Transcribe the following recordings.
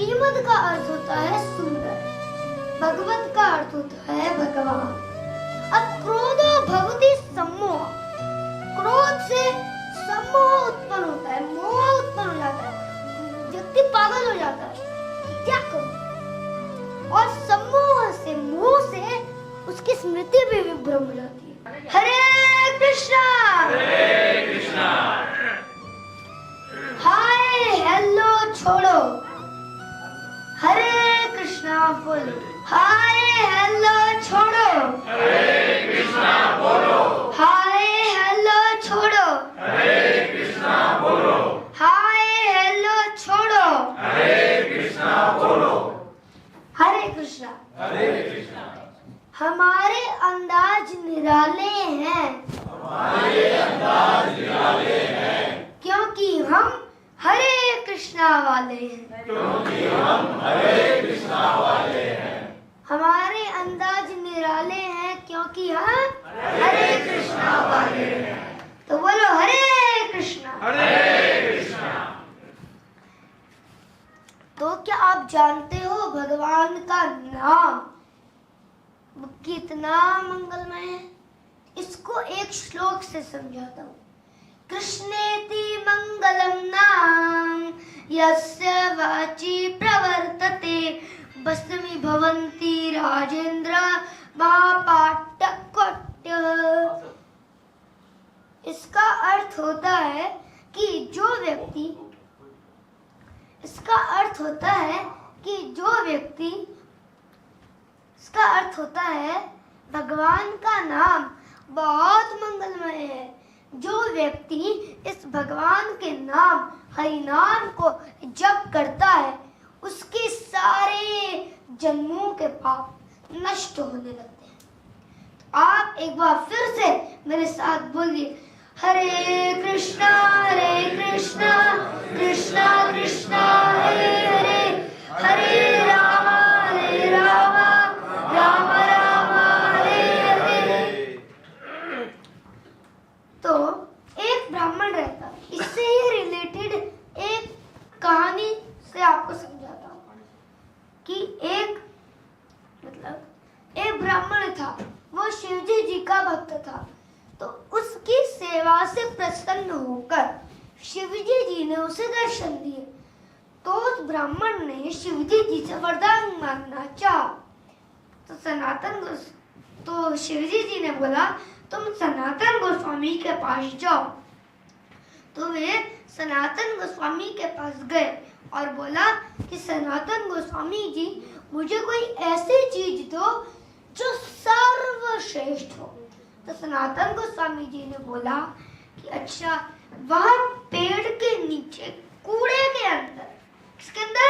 श्रीमद का अर्थ होता है सुंदर, भगवत का अर्थ होता है भगवान। अब क्रोधो भवति सम्मोह, क्रोध से सम्मोह उत्पन्न होता है, मोह उत्पन्न हो जाता है, व्यक्ति पागल हो जाता है, क्या करूं? और सम्मोह से, मोह से उसकी स्मृति भी विभ्रम हो जाती है। हरे कृष्णा, हरे कृष्णा। हाय हेलो छोड़ो, हरे कृष्णा बोलो, हाय हेलो छोड़ो, हरे कृष्णा बोलो, हाय हेलो छोड़ो, हरे कृष्णा बोलो, हाय हेलो छोड़ो, हरे कृष्णा बोलो, हरे कृष्णा। हरे कृष्णा। हमारे अंदाज निराले हैं, हमारे अंदाज निराले हैं, क्योंकि हम हरे कृष्णा वाले हैं, क्योंकि हम हरे कृष्णा वाले हैं। हमारे अंदाज निराले हैं क्योंकि हम हरे कृष्णा वाले हैं। तो बोलो हरे कृष्णा। हरे कृष्णा। तो क्या आप जानते हो भगवान का नाम कितना मंगलमय है? इसको एक श्लोक से समझाता हूँ। कृष्णेति मंगलम नाम यस्य वाचि प्रवर्तते भस्मी भवन्ति राजेंद्र महापाटक्वट्य। इसका अर्थ होता है कि जो व्यक्ति, इसका अर्थ होता है कि जो व्यक्ति, इसका अर्थ होता है भगवान का नाम बहुत मंगलमय है। जो व्यक्ति इस भगवान के नाम हरि नाम को जप करता है उसके सारे जन्मों के पाप नष्ट होने लगते हैं। तो आप एक बार फिर से मेरे साथ बोलिए हरे कृष्णा कृष्णा कृष्णा हरे हरे, हरे राम राम राम हरे हरे। तो एक ब्राह्मण रहता, इससे ही रिलेटेड एक कहानी से आपको समझाता हूँ कि एक ब्राह्मण था, वो शिवजी जी का भक्त था। तो उसकी सेवा से प्रसन्न होकर शिवजी जी ने उसे दर्शन दिए। तो उस ब्राह्मण ने शिवजी जी से वरदान मांगना चाहा। तो शिवजी जी ने बोला तुम सनातन गोस्वामी के पास जाओ। तो वे सनातन गोस्वामी के पास गए और बोला कि सनातन गोस्वामी जी मुझे कोई ऐसी चीज दो जो सर्वश्रेष्ठ हो। तो सनातन गोस्वामी जी ने बोला कि अच्छा, वह पेड़ के नीचे कूड़े के अंदर, किसके अंदर?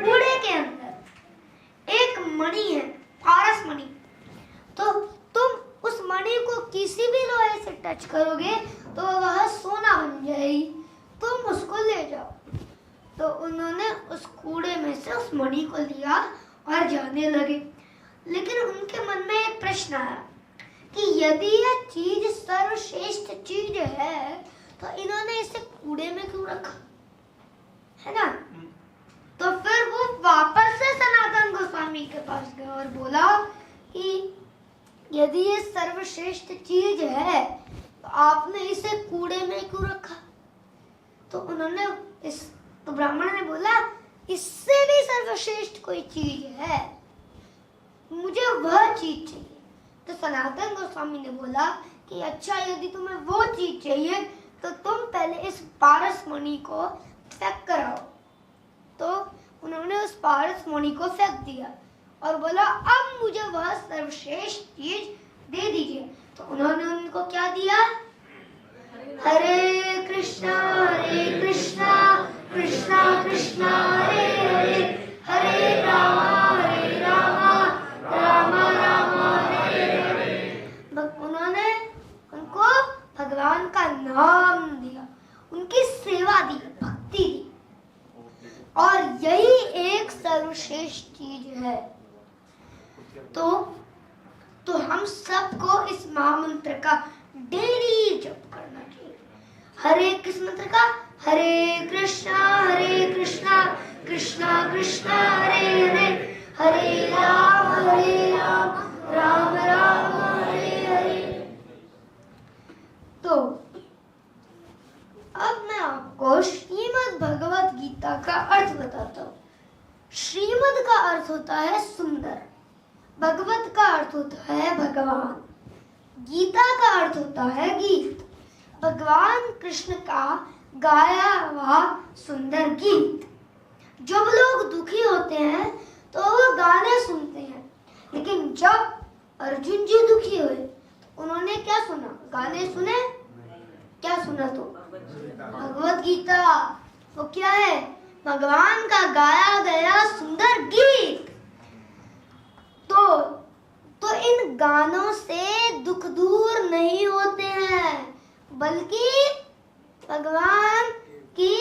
कूड़े के अंदर एक मणि है, पारस मणि। तो तुम उस मणि को किसी भी लोहे से टच करोगे तो वह सोना बन जाएगी, तुम उसको ले जाओ। तो उन्होंने उस कूड़े में से उस मणि को लिया और जाने लगे। लेकिन उनके मन में एक प्रश्न आया कि यदि यह चीज सर्वश्रेष्ठ चीज है तो इन्होंने इसे कूड़े में क्यों रखा, है ना? तो फिर वो वापस से सनातन गोस्वामी के पास गए और बोला कि यदि ये सर्वश्रेष्ठ चीज है तो आपने इसे कूड़े में क्यों रखा? तो उन्होंने तो ब्राह्मण ने बोला इससे भी सर्वश्रेष्ठ कोई चीज है, मुझे वह चीज चाहिए। तो सनातन गोस्वामी ने बोला कि अच्छा, यदि तुम्हें वो चीज चाहिए तो तुम पहले इस पारस मणि को फेंक कर आओ। तो उन्होंने उस पारस मणि को फेंक दिया और बोला अब मुझे वह सर्वश्रेष्ठ चीज दे दीजिए। तो उन्होंने उनको क्या दिया? हरे कृष्णा कृष्णा कृष्णा हरे हरे, हरे राम राम हरे हरे। उन्होंने उनको भगवान का नाम दिया, उनकी सेवा दी, भक्ति दी। और यही एक सर्वश्रेष्ठ चीज है। तो हम सबको इस महामंत्र का डेली जप करना चाहिए। हरे किस मंत्र का? हरे कृष्णा कृष्णा कृष्ण हरे हरे हरे राम राम राम हरे हरे। तो अब मैं आपको श्रीमद् भगवत गीता का अर्थ बताता हूँ। श्रीमद् का अर्थ होता है सुंदर, भगवत का अर्थ होता है भगवान, गीता का अर्थ होता है गीत, भगवान कृष्ण का गाया हुआ सुंदर गीत। जब लोग दुखी होते हैं तो वो गाने सुनते हैं, लेकिन जब अर्जुन जी दुखी हुए तो उन्होंने क्या सुना? गाने सुने? क्या सुना? तो भगवत गीता। वो क्या है? भगवान का गाया गया सुंदर गीत। तो इन गानों से दुख दूर नहीं होते हैं, बल्कि भगवान की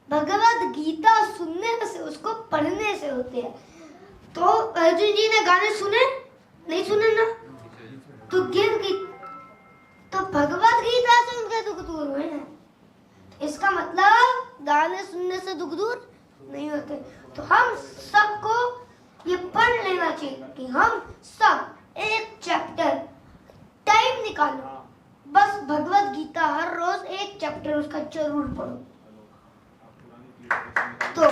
भगवत गीता सुनने से, उसको पढ़ने से होते हैं। तो अर्जुन जी ने गाने सुने? नहीं सुने ना। तो तो भगवत गीता से उनके दुख दूर हुए हैं। इसका मतलब गाने सुनने से दुख दूर नहीं होते। तो हम सबको ये पढ़ लेना चाहिए कि हम सब एक चैप्टर टाइम निकालो, बस भगवत गीता हर रोज एक चैप्टर उसका जरूर पढ़ो। तो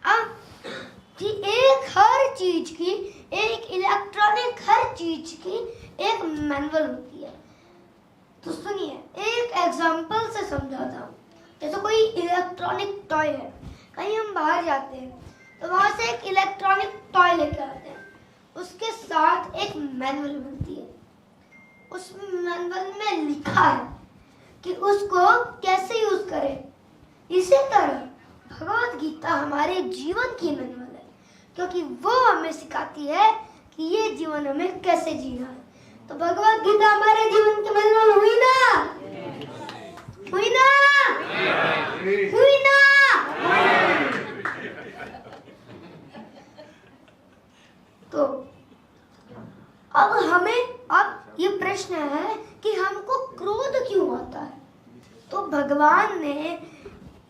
अब कि एक हर चीज की, एक इलेक्ट्रॉनिक हर चीज की एक मैनुअल होती है। तो सुनिए, एक एग्जांपल से समझाता हूँ। जैसे कोई इलेक्ट्रॉनिक टॉय है, कहीं हम बाहर जाते हैं तो वहां से एक इलेक्ट्रॉनिक टॉय लेकर आते हैं, उसके साथ एक मैनुअल मिलती है। उस मैनुअल में लिखा है कि उसको कैसे यूज करें। इसी तरह भगवत गीता हमारे जीवन की मैनुअल है, क्योंकि वो हमें सिखाती है कि ये जीवन हमें कैसे जीना है। तो भगवत गीता हमारे जीवन की मैनुअल हुई ना? हुई ना? हुई ना? तो अब ये प्रश्न है कि हमको क्रोध क्यों आता है। तो भगवान ने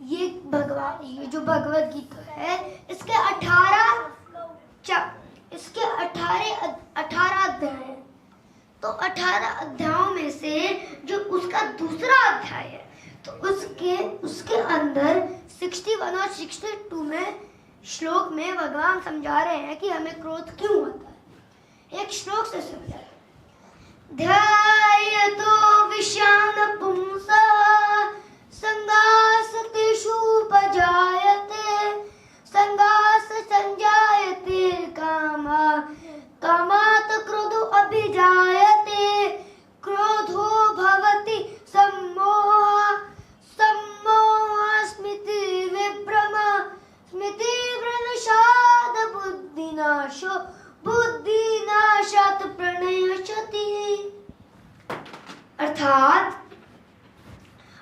ये जो भगवत गीता है, इसके 18 अध्याय हैं। तो 18 अध्यायों में से जो उसका दूसरा अध्याय है, तो उसके अंदर 61 और 62 में श्लोक में भगवान समझा रहे हैं कि हमें क्रोध क्यों आता है। एक श्लोक से समझा, ध्यायतो विषान पुंसः संगासतेषु उपजायते संगास संजायते कामात् क्रोधो अभिजायते क्रोधो भवति सम्मोहः स्मृतिभ्रंशात् बुद्धिनाशात् प्रणश्यति।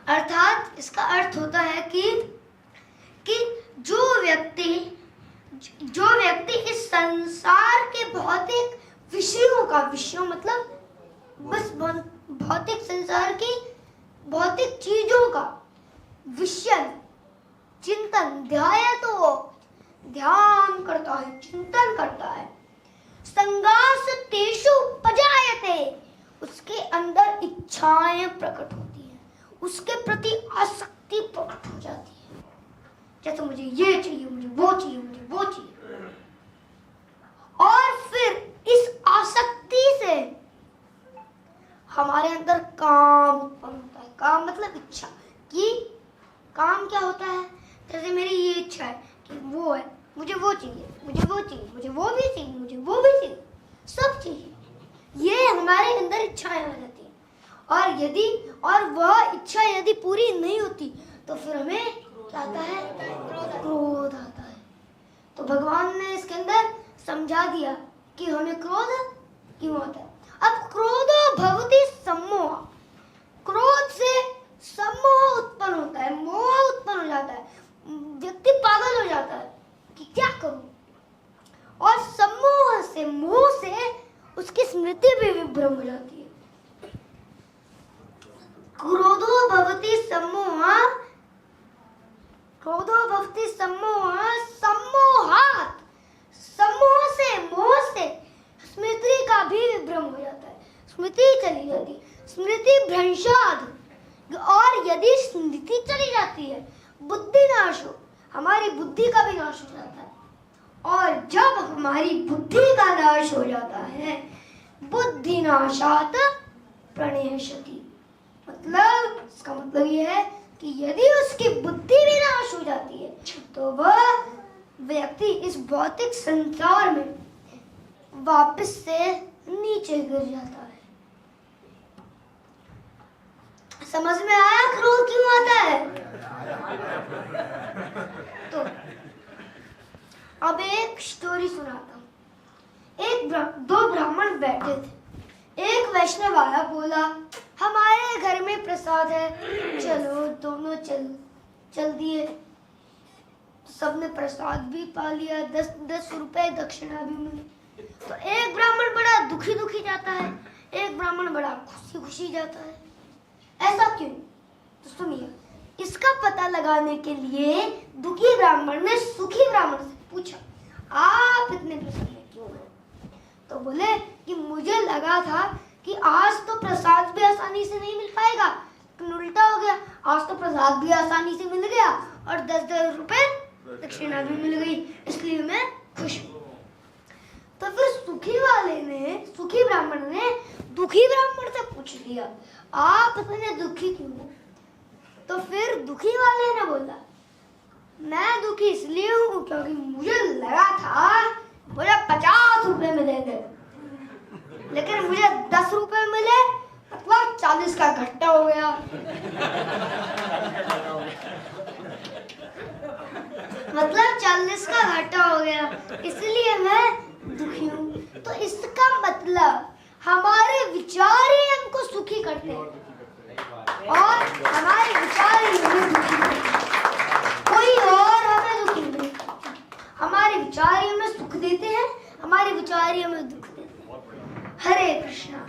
अर्थात इसका अर्थ होता है कि जो व्यक्ति इस संसार के भौतिक विषयों मतलब बस भौतिक संसार की भौतिक चीजों का विषय चिंतन ध्यान करता है, चिंतन करता है, संगास तेषु उपजायते, उसके अंदर इच्छाएं प्रकट होती हैं, उसके प्रति आसक्ति प्रकट हो जाती है। जैसे मुझे ये चाहिए, मुझे वो चाहिए, मुझे वो चाहिए। और फिर इस आसक्ति से हमारे अंदर काम उत्पन्न होता है। काम मतलब इच्छा। कि काम क्या होता है? जैसे मेरी ये इच्छा है कि वो है, मुझे वो चाहिए, मुझे वो चाहिए, मुझे वो भी चाहिए, मुझे वो भी चाहिए, सब चाहिए। ये हमारे अंदर इच्छाएं आ जाती हैं। और वह इच्छा यदि पूरी नहीं होती तो फिर हमें क्या आता है? क्रोध आता है। तो भगवान ने इसके अंदर समझा दिया कि हमें क्रोध क्यों आता है। अब क्रोधो भवति सम्मोह, क्रोध से सम्मोह उत्पन्न होता है, मोह उत्पन्न हो जाता है, व्यक्ति पागल हो जाता है कि क्या करूं। और सम्मोह से, मोह से उसकी स्मृति भी विभ्रम हो जाती है। क्रोधो भवति सम्मोह नाश हो, हमारी बुद्धि का भी नाश हो जाता है। और जब हमारी बुद्धि का नाश हो जाता है, बुद्धि नाशात प्रणयशति, मतलब इसका मतलब ये है कि यदि उसकी बुद्धि भी नाश हो जाती है तो वह व्यक्ति इस भौतिक संसार में वापस से नीचे गिर जाता है। समझ में आया क्रोध क्यों आता है? तो अब एक स्टोरी सुनाता हूँ। दो ब्राह्मण बैठे थे। एक वैष्णव आया, बोला हमारे घर में प्रसाद है, चलो दोनों चल दिए। सबने प्रसाद भी पा लिया, 10 रुपए दक्षिणा भी मिली। तो एक ब्राह्मण बड़ा दुखी जाता है, एक ब्राह्मण बड़ा खुशी जाता है। ऐसा क्यों? तो सुनिए, इसका पता लगाने के लिए दुखी ब्राह्मण ने सुखी ब्राह्मण से पूछा, आप इतने प्रसन्न क्यों हैं? तो बोले कि मुझे लगा था कि आज तो प्रसाद भी आसानी से नहीं मिल पाएगा, लेकिन उल्टा हो गया, आज तो प्रसाद भी आसानी से मिल गया और 10 रुपए दक्षिणा भी मिल गई, इसलिए मैं खुश हूँ। तो फिर सुखी ब्राह्मण ने दुखी ब्राह्मण से पूछ लिया, आप इतने दुखी क्यों हो? तो फिर दुखी वाले ने बोला, मैं दुखी इसलिए हूँ क्योंकि मुझे लगा था मुझे 50 रुपए मिलेंगे, लेकिन मुझे 10 रुपए मिले, मतलब 40 का घट्टा हो गया। मतलब 40 का घाटा हो गया, इसलिए मैं दुखी हूँ। तो इसका मतलब हमारे विचार ही हमको सुखी करते हैं और हमारे विचार ही हमें दुखी करते हैं, कोई और हमें दुखी नहीं करता। हमारे विचार ही हमें सुख देते हैं, हमारे विचार ही हमें दुख देते हैं। हरे कृष्णा।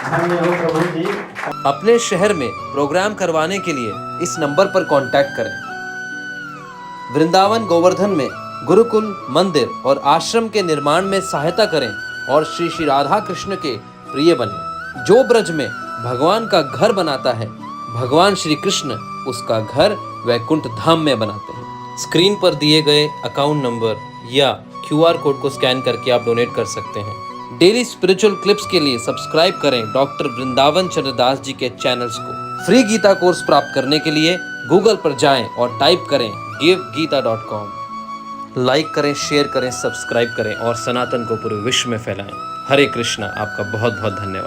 धन्यवाद प्रभु जी। अपने शहर में प्रोग्राम करवाने के लिए इस नंबर पर कांटेक्ट करें। वृंदावन गोवर्धन में गुरुकुल, मंदिर और आश्रम के निर्माण में सहायता करें और श्री श्री राधा कृष्ण के प्रिय बने। जो ब्रज में भगवान का घर बनाता है, भगवान श्री कृष्ण उसका घर वैकुंठ धाम में बनाते हैं। स्क्रीन पर दिए गए अकाउंट नंबर या QR कोड को स्कैन करके आप डोनेट कर सकते हैं। डेली स्पिरिचुअल क्लिप्स के लिए सब्सक्राइब करें डॉक्टर वृंदावन चंद्र दास जी के चैनल्स को। फ्री गीता कोर्स प्राप्त करने के लिए गूगल पर जाएं और टाइप करें givegita.com। लाइक करें, शेयर करें, सब्सक्राइब करें और सनातन को पूरे विश्व में फैलाएं। हरे कृष्णा। आपका बहुत बहुत धन्यवाद।